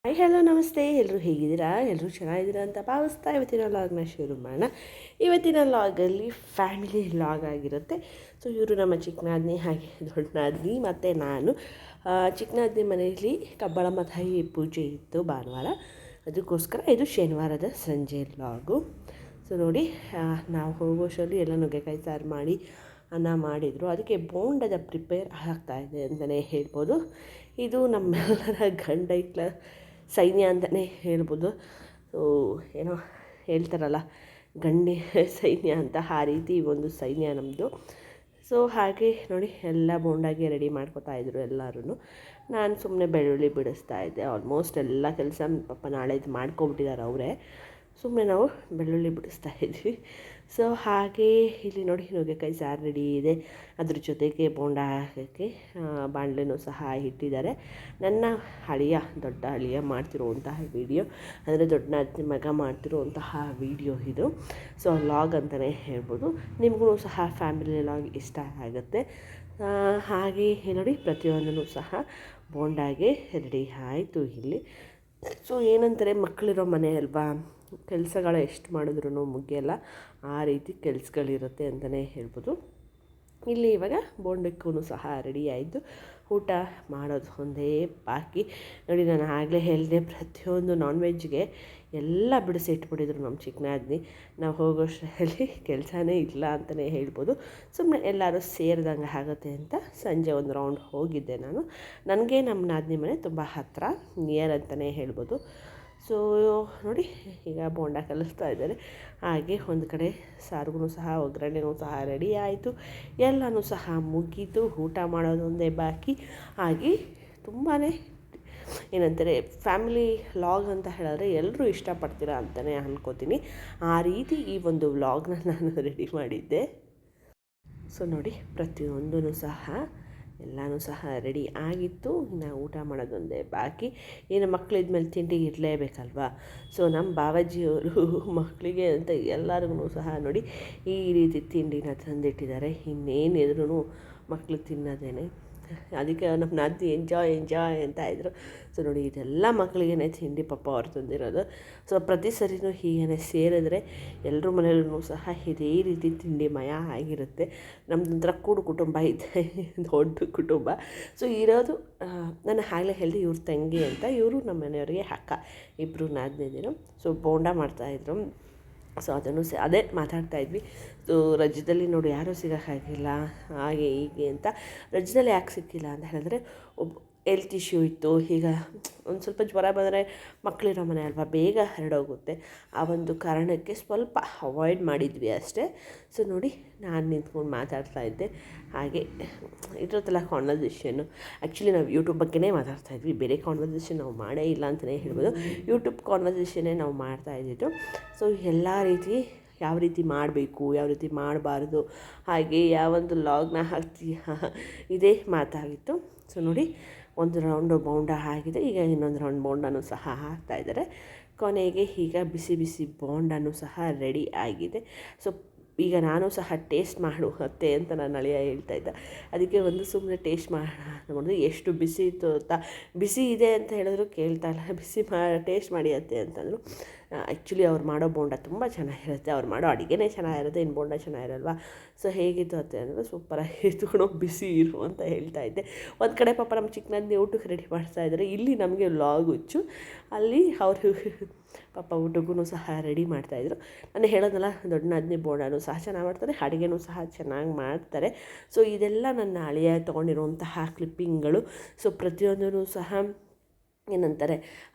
Hi hello ನಮಸ್ತೆ, ಎಲ್ಲರೂ ಹೇಗಿದ್ದೀರಾ? ಎಲ್ಲರೂ ಚೆನ್ನಾಗಿದ್ದೀರಾ ಅಂತ ಭಾವಿಸ್ತಾ ಇವತ್ತಿನ ಲಾಗ್ನ ಶುರು ಮಾಡೋಣ. ಇವತ್ತಿನ ಲಾಗಲ್ಲಿ ಫ್ಯಾಮಿಲಿ ಲಾಗ್ ಆಗಿರುತ್ತೆ. ಸೊ ಇವರು ನಮ್ಮ ಚಿಕ್ಕನಾದ್ನಿ, ಹಾಗೆ ದೊಡ್ಡನಾದ್ನಿ ಮತ್ತು ನಾನು. ಚಿಕ್ಕನಾದ್ನಿ ಮನೆಯಲ್ಲಿ ಕಬ್ಬಾಳಮ್ಮ ತಾಯಿ ಪೂಜೆ ಇತ್ತು ಭಾನುವಾರ, ಅದಕ್ಕೋಸ್ಕರ ಇದು ಶನಿವಾರದ ಸಂಜೆ ಲಾಗು. ಸೊ ನೋಡಿ, ನಾವು ಹೋಗೋಷ್ಟರಲ್ಲಿ ಎಲ್ಲ ನುಗ್ಗೆಕಾಯಿ ಸಾರು ಮಾಡಿ ಅನ್ನ ಮಾಡಿದರು. ಅದಕ್ಕೆ ಬೋಂಡದ ಪ್ರಿಪೇರ್ ಆಗ್ತಾಯಿದೆ ಅಂತಲೇ ಹೇಳ್ಬೋದು. ಇದು ನಮ್ಮೆಲ್ಲರ ಗಂಡೈಕ್ಲ ಸೈನ್ಯ ಅಂತಲೇ ಹೇಳ್ಬೋದು. ಸೊ ಏನೋ ಹೇಳ್ತಾರಲ್ಲ, ಗಂಡಿ ಸೈನ್ಯ ಅಂತ, ಆ ರೀತಿ ಒಂದು ಸೈನ್ಯ ನಮ್ಮದು. ಸೊ ಹಾಗೆ ನೋಡಿ, ಎಲ್ಲ ಬೋಂಡಾಗಿ ರೆಡಿ ಮಾಡ್ಕೊತಾಯಿದ್ರು ಎಲ್ಲರೂ. ನಾನು ಸುಮ್ಮನೆ ಬೆಳ್ಳುಳ್ಳಿ ಬಿಡಿಸ್ತಾ ಇದ್ದೆ. ಆಲ್ಮೋಸ್ಟ್ ಎಲ್ಲ ಕೆಲಸ ಪಾಪ ನಾಳೆದು ಮಾಡ್ಕೊಬಿಟ್ಟಿದ್ದಾರೆ ಅವರೇ. ಸುಮ್ಮನೆ ನಾವು ಬೆಳ್ಳುಳ್ಳಿ ಬಿಡಿಸ್ತಾ ಇದ್ವಿ. ಸೊ ಹಾಗೆ ಇಲ್ಲಿ ನೋಡಿ, ನುಗ್ಗೆಕಾಯಿ ಸಾರು ರೆಡಿ ಇದೆ. ಅದ್ರ ಜೊತೆಗೆ ಬೋಂಡ ಹಾಕೋಕ್ಕೆ ಬಾಣಲೆನೂ ಸಹ ಇಟ್ಟಿದ್ದಾರೆ. ನನ್ನ ದೊಡ್ಡ ಅಳಿಯ ಮಾಡ್ತಿರುವಂತಹ ವಿಡಿಯೋ, ಅಂದರೆ ದೊಡ್ಡ ಮಗ ಮಾಡ್ತಿರುವಂತಹ ವಿಡಿಯೋ ಇದು. ಸೊ ಲಾಗ್ ಅಂತಲೇ ಹೇಳ್ಬೋದು. ನಿಮಗೂ ಸಹ ಫ್ಯಾಮಿಲಿ ಲಾಗ್ ಇಷ್ಟ ಆಗುತ್ತೆ. ಹಾಗೆ ನೋಡಿ, ಪ್ರತಿಯೊಂದೂ ಸಹ ಬೋಂಡಾಗೆ ರೆಡಿ ಆಯಿತು ಇಲ್ಲಿ. ಸೊ ಏನಂತಾರೆ, ಮಕ್ಕಳಿರೋ ಮನೆ ಅಲ್ವಾ, ಕೆಲಸಗಳು ಎಷ್ಟು ಮಾಡಿದ್ರೂ ಮುಗಿಯಲ್ಲ, ಆ ರೀತಿ ಕೆಲಸಗಳಿರುತ್ತೆ ಅಂತಲೇ ಹೇಳ್ಬೋದು. ಇಲ್ಲಿ ಇವಾಗ ಬೋಂಡಕ್ಕೂ ಸಹ ರೆಡಿ ಆಯಿತು. ಊಟ ಮಾಡೋದು ಒಂದೇ ಬಾಕಿ. ನೋಡಿ, ನಾನು ಆಗಲೇ ಹೇಳಿದೆ, ಪ್ರತಿಯೊಂದು ನಾನ್ ವೆಜ್ಗೆ ಎಲ್ಲ ಬಿಡಿಸಿ ಇಟ್ಬಿಟ್ಟಿದ್ರು ನಮ್ಮ ಚಿಕ್ಕನಾದ್ನಿ. ನಾವು ಹೋಗೋಷ್ಟರಲ್ಲಿ ಕೆಲಸನೇ ಇಲ್ಲ ಅಂತಲೇ ಹೇಳ್ಬೋದು. ಸುಮ್ಮನೆ ಎಲ್ಲರೂ ಸೇರಿದಂಗೆ ಆಗುತ್ತೆ ಅಂತ ಸಂಜೆ ಒಂದು ರೌಂಡ್ ಹೋಗಿದ್ದೆ ನಾನು. ನನಗೆ ನಮ್ಮ ನಾದ್ನಿ ಮನೆ ತುಂಬ ಹತ್ತಿರ, ನಿಯರ್ ಅಂತಲೇ ಹೇಳ್ಬೋದು. ಸೊ ನೋಡಿ, ಈಗ ಬೋಂಡ ಕಲಿಸ್ತಾ ಇದ್ದಾರೆ. ಹಾಗೆ ಒಂದು ಕಡೆ ಸಾರಿಗೂ ಸಹ ಒಗ್ಗರಣೆನೂ ಸಹ ರೆಡಿ ಆಯಿತು. ಎಲ್ಲನೂ ಸಹ ಮುಗೀತು, ಊಟ ಮಾಡೋದೊಂದೇ ಬಾಕಿ. ಹಾಗೆ ತುಂಬಾ ಏನಂತಾರೆ, ಫ್ಯಾಮಿಲಿ ಲಾಗ್ ಅಂತ ಹೇಳಿದ್ರೆ ಎಲ್ಲರೂ ಇಷ್ಟಪಡ್ತೀರಾ ಅಂತಲೇ ಅಂದ್ಕೋತೀನಿ. ಆ ರೀತಿ ಈ ಒಂದು ವ್ಲಾಗ್ನ ನಾನು ರೆಡಿ ಮಾಡಿದ್ದೆ. ಸೊ ನೋಡಿ, ಪ್ರತಿಯೊಂದೂ ಸಹ ಎಲ್ಲನೂ ಸಹ ರೆಡಿ ಆಗಿತ್ತು. ಇನ್ನು ಊಟ ಮಾಡೋದೊಂದೇ ಬಾಕಿ. ಏನು ಮಕ್ಕಳಿದ್ಮೇಲೆ ತಿಂಡಿ ಇರಲೇಬೇಕಲ್ವ. ಸೊ ನಮ್ಮ ಬಾವಾಜಿಯವರು ಮಕ್ಕಳಿಗೆ ಅಂತ ಎಲ್ಲರಿಗೂ ಸಹ ನೋಡಿ ಈ ರೀತಿ ತಿಂಡಿನ ತಂದಿಟ್ಟಿದ್ದಾರೆ. ಇನ್ನೇನಿದ್ರೂ ಮಕ್ಕಳು ತಿನ್ನೋದೇನೆ. ಅದಕ್ಕೆ ನಮ್ಮ ನಾದಿ ಎಂಜಾಯ್ ಅಂತ ಇದ್ದರು. ಸೊ ನೋಡಿ, ಇದೆಲ್ಲ ಮಕ್ಕಳಿಗೇ ತಿಂಡಿ ಪಾಪ ಅವ್ರು ತಂದಿರೋದು. ಸೊ ಪ್ರತಿ ಸರಿನೂ ಹೀಗೇ ಸೇರಿದ್ರೆ ಎಲ್ಲರ ಮನೆಯಲ್ಲೂ ಸಹ ಇದೇ ರೀತಿ ತಿಂಡಿಮಯ ಆಗಿರುತ್ತೆ. ನಮ್ಮದೊಂಥರ ಕೂಡು ಕುಟುಂಬ ಇದೆ, ದೊಡ್ಡ ಕುಟುಂಬ. ಸೊ ಇರೋದು ನಾನು ಆಗಲೇ ಹೇಳಿದೆ, ಇವ್ರ ತಂಗಿ ಅಂತ. ಇವರು ನಮ್ಮ ಮನೆಯವರಿಗೆ ಅಕ್ಕ, ಇಬ್ಬರು ನಾದಿನಿದಿರು. ಸೊ ಬೋಂಡ ಮಾಡ್ತಾಯಿದ್ರು. ಸೊ ಅದನ್ನು ಅದೇ ಮಾತಾಡ್ತಾಯಿದ್ವಿ. ಸೊ ರಜದಲ್ಲಿ ನೋಡಿ, ಯಾರೂ ಸಿಗೋಕ್ಕಾಗಿಲ್ಲ, ಹಾಗೆ ಹೀಗೆ ಅಂತ. ರಜದಲ್ಲಿ ಯಾಕೆ ಸಿಕ್ಕಿಲ್ಲ ಅಂತ ಹೇಳಿದ್ರೆ, ಹೆಲ್ತ್ ಇಶ್ಯೂ ಇತ್ತು. ಈಗ ಒಂದು ಸ್ವಲ್ಪ ಜ್ವರ ಬಂದರೆ ಮಕ್ಕಳಿರೋ ಮನೆ ಅಲ್ವಾ, ಬೇಗ ಹರಡೋಗುತ್ತೆ. ಆ ಒಂದು ಕಾರಣಕ್ಕೆ ಸ್ವಲ್ಪ ಅವಾಯ್ಡ್ ಮಾಡಿದ್ವಿ ಅಷ್ಟೇ. ಸೊ ನೋಡಿ, ನಾನು ನಿಂತ್ಕೊಂಡು ಮಾತಾಡ್ತಾಯಿದ್ದೆ. ಹಾಗೆ ಇರುತ್ತಲ್ಲ ಕಾನ್ವರ್ಸೇಷನ್ನು. ಆ್ಯಕ್ಚುಲಿ ನಾವು ಯೂಟ್ಯೂಬ್ ಬಗ್ಗೆನೇ ಮಾತಾಡ್ತಾಯಿದ್ವಿ, ಬೇರೆ ಕಾನ್ವರ್ಸೇಷನ್ ನಾವು ಮಾಡೇ ಇಲ್ಲ ಅಂತಲೇ ಹೇಳ್ಬೋದು. ಯೂಟ್ಯೂಬ್ ಕಾನ್ವರ್ಸೇಷನ್ನೇ ನಾವು ಮಾಡ್ತಾಯಿದ್ದಿದ್ದು. ಸೊ ಎಲ್ಲ ರೀತಿ, ಯಾವ ರೀತಿ ಮಾಡಬೇಕು, ಯಾವ ರೀತಿ ಮಾಡಬಾರ್ದು, ಹಾಗೆ ಯಾವೊಂದು ಲಾಗ್ನ ಹಾಕ್ತೀಯ, ಇದೇ ಮಾತಾಗಿತ್ತು. ಸೊ ನೋಡಿ, ಒಂದು ರೌಂಡು ಬೋಂಡ ಆಗಿದೆ. ಈಗ ಇನ್ನೊಂದು ರೌಂಡ್ ಬೋಂಡನೂ ಸಹ ಹಾಕ್ತಾಯಿದ್ದಾರೆ. ಕೊನೆಗೆ ಈಗ ಬಿಸಿ ಬಿಸಿ ಬೋಂಡನೂ ಸಹ ರೆಡಿ ಆಗಿದೆ. ಸೊ ಈಗ ನಾನು ಸಹ ಟೇಸ್ಟ್ ಮಾಡು ಅತ್ತೆ ಅಂತ ನನ್ನ ಅಳಿಯ ಹೇಳ್ತಾಯಿದ್ದ. ಅದಕ್ಕೆ ಒಂದು ಸುಮ್ಮನೆ ಟೇಸ್ಟ್ ಮಾಡೋಣ, ಎಷ್ಟು ಬಿಸಿ ಇತ್ತು ಅಂತ. ಬಿಸಿ ಇದೆ ಅಂತ ಹೇಳಿದ್ರು ಕೇಳ್ತಾ ಇಲ್ಲ, ಟೇಸ್ಟ್ ಮಾಡಿ ಅತ್ತೆ ಅಂತಂದರು. ಆ್ಯಕ್ಚುಲಿ ಅವ್ರು ಮಾಡೋ ಬೋಂಡ ತುಂಬ ಚೆನ್ನಾಗಿರುತ್ತೆ, ಅವ್ರು ಮಾಡೋ ಅಡುಗೆನೇ ಚೆನ್ನಾಗಿರುತ್ತೆ, ಇನ್ನು ಬೋಂಡ ಚೆನ್ನಾಗಿರಲ್ವ. ಸೊ ಹೇಗಿತ್ತು ಅತ್ತೆ ಅಂದರೆ, ಸೂಪರಾಗಿತ್ತು ಕಣೋ, ಬಿಸಿ ಇರು ಅಂತ ಹೇಳ್ತಾಯಿದ್ದೆ. ಒಂದು ಕಡೆ ಪಾಪ ನಮ್ಮ ಚಿಕ್ಕನಂದಿ ಊಟಕ್ಕೆ ರೆಡಿ ಮಾಡ್ತಾಯಿದ್ದಾರೆ. ಇಲ್ಲಿ ನಮಗೆ ಲಾಗ್ ಹುಚ್ಚು, ಅಲ್ಲಿ ಅವರು ಪಾಪ ಊಟಕ್ಕೂ ಸಹ ರೆಡಿ ಮಾಡ್ತಾಯಿದ್ರು. ನಾನು ಹೇಳೋದಲ್ಲ, ದೊಡ್ಡ ನಾದಿನಿ ಬೋಂಡನೂ ಸಹ ಚೆನ್ನಾಗಿ ಮಾಡ್ತಾರೆ, ಅಡುಗೆನೂ ಸಹ ಚೆನ್ನಾಗಿ ಮಾಡ್ತಾರೆ. ಸೊ ಇದೆಲ್ಲ ನನ್ನ ಅಳಿಯ ತೊಗೊಂಡಿರುವಂತಹ ಕ್ಲಿಪ್ಪಿಂಗ್ಗಳು. ಸೊ ಪ್ರತಿಯೊಂದೂ ಸಹ ಏನಂತಾರೆ,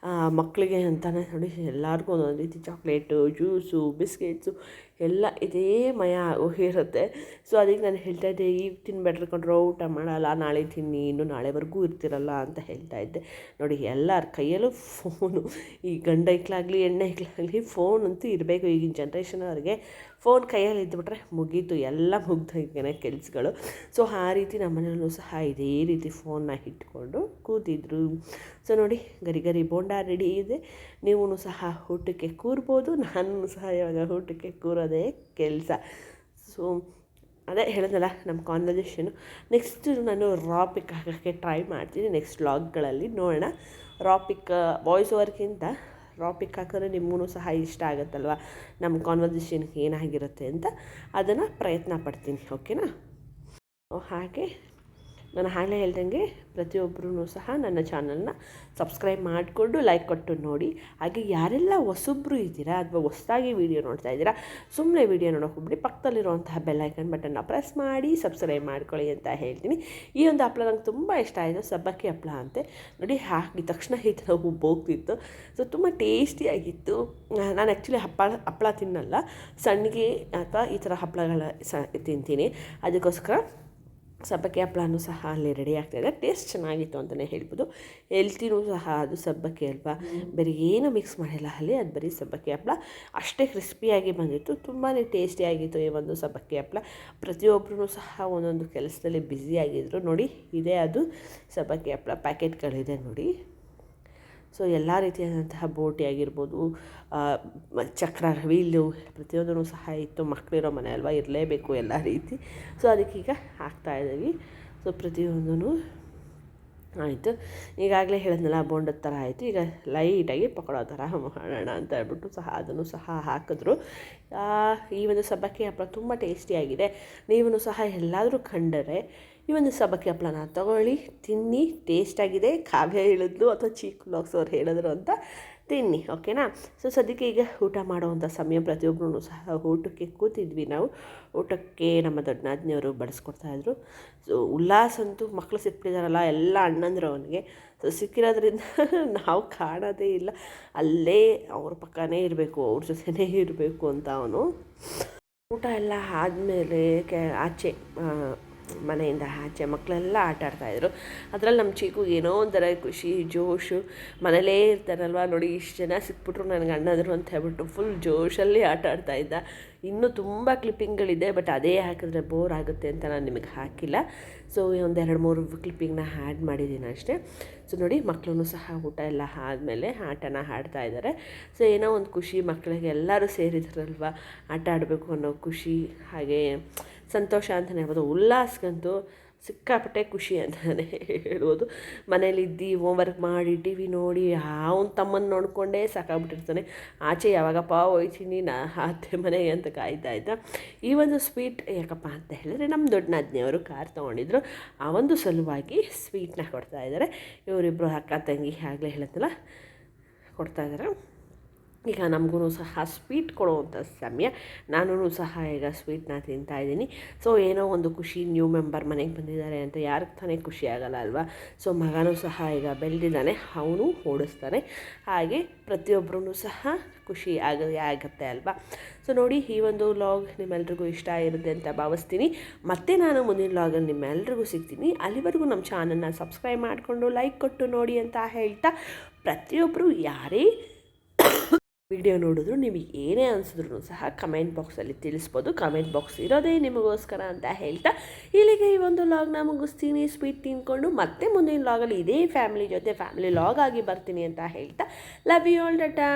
ಮಕ್ಕಳಿಗೆ ಅಂತಲೇ ನೋಡಿ, ಎಲ್ಲರಿಗೂ ಒಂದೊಂದು ರೀತಿ ಚಾಕ್ಲೇಟು, ಜ್ಯೂಸು, ಬಿಸ್ಕೆಟ್ಸು ಎಲ್ಲ ಇದೇ ಮಯ ಇರುತ್ತೆ. ಸೊ ಅದಕ್ಕೆ ನಾನು ಹೇಳ್ತಾಯಿದ್ದೆ, ಈಗ ತಿನ್ಬೇಡ್ರಿ ಕಣ್ರೋ, ಊಟ ಮಾಡಲ್ಲ, ನಾಳೆ ತಿನ್ನಿ, ಇನ್ನು ನಾಳೆವರೆಗೂ ಇರ್ತಿರಲ್ಲ ಅಂತ ಹೇಳ್ತಾಯಿದ್ದೆ. ನೋಡಿ, ಎಲ್ಲರ ಕೈಯಲ್ಲೂ ಫೋನು. ಈ ಗಂಡೈಕ್ಲಾಗಲಿ ಹೆಣ್ಣೈಕ್ಲಾಗಲಿ ಫೋನ್ ಅಂತೂ ಇರಬೇಕು. ಈಗಿನ ಜನ್ರೇಷನ್ ಅವ್ರಿಗೆ ಫೋನ್ ಕೈಯಲ್ಲಿ ಇದ್ದುಬಿಟ್ರೆ ಮುಗೀತು, ಎಲ್ಲ ಮುಗ್ದೋಗ್ತಾನೆ ಕೆಲಸಗಳು. ಸೊ ಆ ರೀತಿ ನಮ್ಮ ಮನೆಯಲ್ಲೂ ಸಹ ಇದೇ ರೀತಿ ಫೋನ್ನ ಇಟ್ಕೊಂಡು ಕೂತಿದ್ರು. ಸೊ ನೋಡಿ, ಗರಿ ಬೋಂಡ ರೆಡಿ ಇದೆ. ನೀವು ಸಹ ಊಟಕ್ಕೆ ಕೂರ್ಬೋದು, ನಾನು ಸಹ ಇವಾಗ ಊಟಕ್ಕೆ ಕೂರೋದೇ ಕೆಲಸ. ಸೊ ಅದೇ ಹೇಳಿದ್ನಲ್ಲ, ನಮ್ಮ ಕಾನ್ವರ್ಸೇಷನು. ನೆಕ್ಸ್ಟು ನಾನು ರಾ ಪಿಕ್ ಹಾಕೋಕ್ಕೆ ಟ್ರೈ ಮಾಡ್ತೀನಿ ನೆಕ್ಸ್ಟ್ ವ್ಲಾಗ್ಗಳಲ್ಲಿ, ನೋಡೋಣ. ರಾ ಪಿಕ್ ವಾಯ್ಸ್ ಓವರ್ಗಿಂತ ರಾ ಪಿಕ್ ಹಾಕಿದ್ರೆ ನಿಮಗೂ ಸಹ ಇಷ್ಟ ಆಗುತ್ತಲ್ವ ನಮ್ಮ ಕಾನ್ವರ್ಸೇಷನ್ ಏನಾಗಿರುತ್ತೆ ಅಂತ ಅದನ್ನು ಪ್ರಯತ್ನ ಪಡ್ತೀನಿ. ಓಕೆನಾ? ಹಾಗೆ ನಾನು ಆಗಲೇ ಹೇಳ್ದಂಗೆ ಪ್ರತಿಯೊಬ್ಬರೂ ಸಹ ನನ್ನ ಚಾನಲ್ನ ಸಬ್ಸ್ಕ್ರೈಬ್ ಮಾಡಿಕೊಂಡು ಲೈಕ್ ಕೊಟ್ಟು ನೋಡಿ. ಹಾಗೆ ಯಾರೆಲ್ಲ ಹೊಸಬ್ರು ಇದ್ದೀರಾ ಅಥವಾ ಹೊಸದಾಗಿ ವೀಡಿಯೋ ನೋಡ್ತಾ ಇದ್ದೀರಾ, ಸುಮ್ಮನೆ ವೀಡಿಯೋ ನೋಡೋಕೆ ಹೋಗ್ಬಿಡಿ, ಪಕ್ಕದಲ್ಲಿರುವಂತಹ ಬೆಲ್ ಐಕನ್ ಬಟನ್ನ ಪ್ರೆಸ್ ಮಾಡಿ ಸಬ್ಸ್ಕ್ರೈಬ್ ಮಾಡ್ಕೊಳ್ಳಿ ಅಂತ ಹೇಳ್ತೀನಿ. ಈ ಒಂದು ಹಪ್ಪಳ ನಂಗೆ ತುಂಬ ಇಷ್ಟ ಆಯಿತು, ಸಬ್ಬಕ್ಕಿ ಹಪ್ಪಳ ಅಂತೆ ನೋಡಿ. ಹಾಕಿದ ತಕ್ಷಣ ಈ ಥರ ಉಬ್ಬೋಗ್ತಿತ್ತು. ಸೊ ತುಂಬ ಟೇಸ್ಟಿಯಾಗಿತ್ತು. ನಾನು ಆ್ಯಕ್ಚುಲಿ ಹಪ್ಪಳ ತಿನ್ನಲ್ಲ, ಸಣ್ಣಗೆ ಅಥವಾ ಈ ಥರ ಹಪ್ಪಳಗಳ ತಿಂತೀನಿ. ಅದಕ್ಕೋಸ್ಕರ ಸಬ್ಬಕ್ಕಿ ಹಪ್ಪಳನೂ ಸಹ ಅಲ್ಲಿ ರೆಡಿ ಆಗ್ತಾಯಿದೆ. ಟೇಸ್ಟ್ ಚೆನ್ನಾಗಿತ್ತು ಅಂತಲೇ ಹೇಳ್ಬೋದು. ಹೆಲ್ತಿನೂ ಸಹ ಅದು ಸಬ್ಬಕ್ಕಿ ಅಲ್ವಾ, ಬೇರೆ ಏನು ಮಿಕ್ಸ್ ಮಾಡಿಲ್ಲ ಅಲ್ಲಿ, ಅದು ಬರೀ ಸಬ್ಬಕ್ಕಿ ಹಪ್ಪಳ. ಅಷ್ಟೇ ಕ್ರಿಸ್ಪಿಯಾಗಿ ಬಂದಿತ್ತು, ತುಂಬಾ ಟೇಸ್ಟಿಯಾಗಿತ್ತು ಈ ಒಂದು ಸಬ್ಬಕ್ಕಿ ಹಪ್ಪಳ. ಪ್ರತಿಯೊಬ್ಬರೂ ಸಹ ಒಂದೊಂದು ಕೆಲಸದಲ್ಲಿ ಬ್ಯುಸಿಯಾಗಿದ್ದರು ನೋಡಿ. ಇದೇ ಅದು ಸಬ್ಬಕ್ಕಿ ಹಪ್ಪಳ ಪ್ಯಾಕೆಟ್ಗಳಿದೆ ನೋಡಿ. ಸೊ ಎಲ್ಲ ರೀತಿಯಾದಂತಹ ಬೋಟಿ ಆಗಿರ್ಬೋದು, ಚಕ್ರ, ವೀಲು ಪ್ರತಿಯೊಂದೂ ಸಹ ಇತ್ತು. ಮಕ್ಕಳಿರೋ ಮನೆ ಅಲ್ವಾ, ಇರಲೇಬೇಕು ಎಲ್ಲ ರೀತಿ. ಸೊ ಅದಕ್ಕೀಗ ಹಾಕ್ತಾಯಿದ್ದೀವಿ. ಸೊ ಪ್ರತಿಯೊಂದೂ ಆಯಿತು. ಈಗಾಗಲೇ ಹೇಳಿದ್ನಲ್ಲ, ಬೋಂಡದ ಥರ ಆಯಿತು. ಈಗ ಲೈಟಾಗಿ ಪಕೋಡ ಥರ ಮಾಡೋಣ ಅಂತ ಹೇಳ್ಬಿಟ್ಟು ಸಹ ಅದನ್ನು ಸಹ ಹಾಕಿದ್ರು. ಈ ಒಂದು ಸಬ್ಬಕ್ಕಿ ಹಪ್ಪಳ ತುಂಬ ಟೇಸ್ಟಿಯಾಗಿದೆ. ನೀವು ಸಹ ಎಲ್ಲಾದರೂ ಕಂಡರೆ ಈ ಒಂದು ಸಬ್ಬಕ್ಕಿ ಹಪ್ಪಳನ ತೊಗೊಳ್ಳಿ, ತಿನ್ನಿ, ಟೇಸ್ಟಾಗಿದೆ. ಕಾವ್ಯ ಹೇಳಿದ್ಲು ಅಥವಾ ಚೀಕ್ ವ್ಲಾಗ್ಸ್ ಅವ್ರು ಹೇಳಿದ್ರು ಅಂತ ತಿನ್ನಿ. ಓಕೆನಾ? ಸೊ ಸದ್ಯಕ್ಕೆ ಈಗ ಊಟ ಮಾಡೋವಂಥ ಸಮಯ. ಪ್ರತಿಯೊಬ್ಬರೂ ಸಹ ಊಟಕ್ಕೆ ಕೂತಿದ್ವಿ ನಾವು. ಊಟಕ್ಕೆ ನಮ್ಮ ದೊಡ್ಡ ನಾದಿನಿಯವರು ಬಡಿಸ್ಕೊಡ್ತಾಯಿದ್ರು. ಸೊ ಉಲ್ಲಾಸ್ ಅಂತೂ ಮಕ್ಕಳು ಸಿಕ್ಕಿದಾರಲ್ಲ, ಎಲ್ಲ ಅಣ್ಣಂದ್ರು ಅವನಿಗೆ. ಸೊ ಸಿಕ್ಕಿರೋದ್ರಿಂದ ನಾವು ಕಾಣೋದೇ ಇಲ್ಲ, ಅಲ್ಲೇ ಅವ್ರ ಪಕ್ಕನೇ ಇರಬೇಕು, ಅವ್ರ ಜೊತೆನೇ ಇರಬೇಕು ಅಂತ ಅವನು. ಊಟ ಎಲ್ಲ ಆದಮೇಲೆ ಆಚೆ ಮನೆಯಿಂದ ಆಚೆ ಮಕ್ಕಳೆಲ್ಲ ಆಟ ಆಡ್ತಾಯಿದ್ರು. ಅದರಲ್ಲಿ ನಮ್ಮ ಚೀಕು ಏನೋ ಒಂಥರ ಖುಷಿ, ಜೋಶು. ಮನೇಲೇ ಇರ್ತಾರಲ್ವ ನೋಡಿ, ಇಷ್ಟು ಜನ ಸಿಕ್ಬಿಟ್ರು ನನಗೆ ಅಣ್ಣಂದರು ಅಂತ ಹೇಳ್ಬಿಟ್ಟು ಫುಲ್ ಜೋಶಲ್ಲಿ ಆಟ ಆಡ್ತಾಯಿದ್ದ. ಇನ್ನೂ ತುಂಬ ಕ್ಲಿಪ್ಪಿಂಗ್ಗಳಿದೆ, ಬಟ್ ಅದೇ ಹಾಕಿದ್ರೆ ಬೋರ್ ಆಗುತ್ತೆ ಅಂತ ನಾನು ನಿಮಗೆ ಹಾಕಿಲ್ಲ. ಸೊ ಒಂದು 2-3 ಕ್ಲಿಪ್ಪಿಂಗ್ನ ಆ್ಯಡ್ ಮಾಡಿದ್ದೀನಿ ಅಷ್ಟೇ. ಸೊ ನೋಡಿ, ಮಕ್ಕಳು ಸಹ ಊಟ ಎಲ್ಲ ಆದಮೇಲೆ ಆಟನ ಆಡ್ತಾ ಇದ್ದಾರೆ. ಸೊ ಏನೋ ಒಂದು ಖುಷಿ ಮಕ್ಕಳಿಗೆ, ಎಲ್ಲರೂ ಸೇರಿದ್ರಲ್ವ, ಆಟ ಆಡಬೇಕು ಅನ್ನೋ ಖುಷಿ, ಹಾಗೆ ಸಂತೋಷ ಅಂತಲೇ ಹೇಳ್ಬೋದು. ಉಲ್ಲಾಸ್ಗಂತೂ ಸಿಕ್ಕಾಪಟ್ಟೆ ಖುಷಿ ಅಂತಲೇ ಹೇಳ್ಬೋದು. ಮನೇಲಿದ್ದು ಹೋಮ್ವರ್ಕ್ ಮಾಡಿ ಟಿ ವಿ ನೋಡಿ ಅವನ ತಮ್ಮನ ನೋಡಿಕೊಂಡೇ ಸಾಕಾಗ್ಬಿಟ್ಟಿರ್ತಾನೆ. ಆಚೆ ಯಾವಾಗಪ್ಪ ಹೋಯ್ತೀನಿ ಅತ್ತೆ ಮನೆಗೆ ಅಂತ ಕಾಯ್ತಾ ಇದ್ದ. ಈ ಒಂದು ಸ್ವೀಟ್ ಯಾಕಪ್ಪ ಅಂತ ಹೇಳಿದ್ರೆ, ನಮ್ಮ ದೊಡ್ಡ ನಾದಿನಿಯವರು ಕಾರ್ ತೊಗೊಂಡಿದ್ರು, ಆ ಒಂದು ಸಲುವಾಗಿ ಸ್ವೀಟ್ನ ಕೊಡ್ತಾಯಿದ್ದಾರೆ. ಇವರಿಬ್ಬರು ಅಕ್ಕ ತಂಗಿ ಆಗಲೇ ಹೇಳಿದ್ನಲ್ಲ, ಕೊಡ್ತಾಯಿದ್ದಾರೆ. ಈಗ ನಮಗೂ ಸಹ ಸ್ವೀಟ್ ಕೊಡುವಂಥ ಸಮಯ. ನಾನು ಸಹ ಈಗ ಸ್ವೀಟ್ನ ತಿಂತಾಯಿದ್ದೀನಿ. ಸೊ ಏನೋ ಒಂದು ಖುಷಿ, ನ್ಯೂ ಮೆಂಬರ್ ಮನೆಗೆ ಬಂದಿದ್ದಾರೆ ಅಂತ ಯಾರಿಗೆ ತಾನೇ ಖುಷಿ ಆಗೋಲ್ಲ ಅಲ್ವಾ. ಸೊ ಮಗನೂ ಸಹ ಈಗ ಬೆಳೆದಿದ್ದಾನೆ, ಅವನು ಓಡಿಸ್ತಾನೆ. ಹಾಗೆ ಪ್ರತಿಯೊಬ್ಬರೂ ಸಹ ಖುಷಿ ಆಗುತ್ತೆ ಅಲ್ವಾ. ಸೊ ನೋಡಿ, ಈ ಒಂದು ವ್ಲಾಗ್ ನಿಮ್ಮೆಲ್ರಿಗೂ ಇಷ್ಟ ಆಗಿರುತ್ತೆ ಅಂತ ಭಾವಿಸ್ತೀನಿ. ಮತ್ತೆ ನಾನು ಮುಂದಿನ ವ್ಲಾಗಲ್ಲಿ ನಿಮ್ಮೆಲ್ರಿಗೂ ಸಿಗ್ತೀನಿ. ಅಲ್ಲಿವರೆಗೂ ನಮ್ಮ ಚಾನಲ್ನ ಸಬ್ಸ್ಕ್ರೈಬ್ ಮಾಡಿಕೊಂಡು ಲೈಕ್ ಕೊಟ್ಟು ನೋಡಿ ಅಂತ ಹೇಳ್ತಾ, ಪ್ರತಿಯೊಬ್ಬರು ಯಾರೇ ವಿಡಿಯೋ ನೋಡಿದ್ರು ನಿಮಗೆ ಏನೇ ಅನಿಸಿದ್ರು ಸಹ ಕಮೆಂಟ್ ಬಾಕ್ಸಲ್ಲಿ ತಿಳಿಸ್ಬೋದು. ಕಮೆಂಟ್ ಬಾಕ್ಸ್ ಇರೋದೇ ನಿಮಗೋಸ್ಕರ ಅಂತ ಹೇಳ್ತಾ, ಇಲ್ಲಿಗೆ ಈ ಒಂದು ವ್ಲಾಗ್ನ ಮುಗಿಸ್ತೀನಿ. ಸ್ವೀಟ್ ತಿಂದ್ಕೊಂಡು ಮತ್ತೆ ಮುಂದಿನ ವ್ಲಾಗಲ್ಲಿ ಇದೇ ಫ್ಯಾಮಿಲಿ ಜೊತೆ ಫ್ಯಾಮಿಲಿ ವ್ಲಾಗ್ ಆಗಿ ಬರ್ತೀನಿ ಅಂತ ಹೇಳ್ತಾ, ಲವ್ ಯು ಆಲ್, ಟಾಟಾ.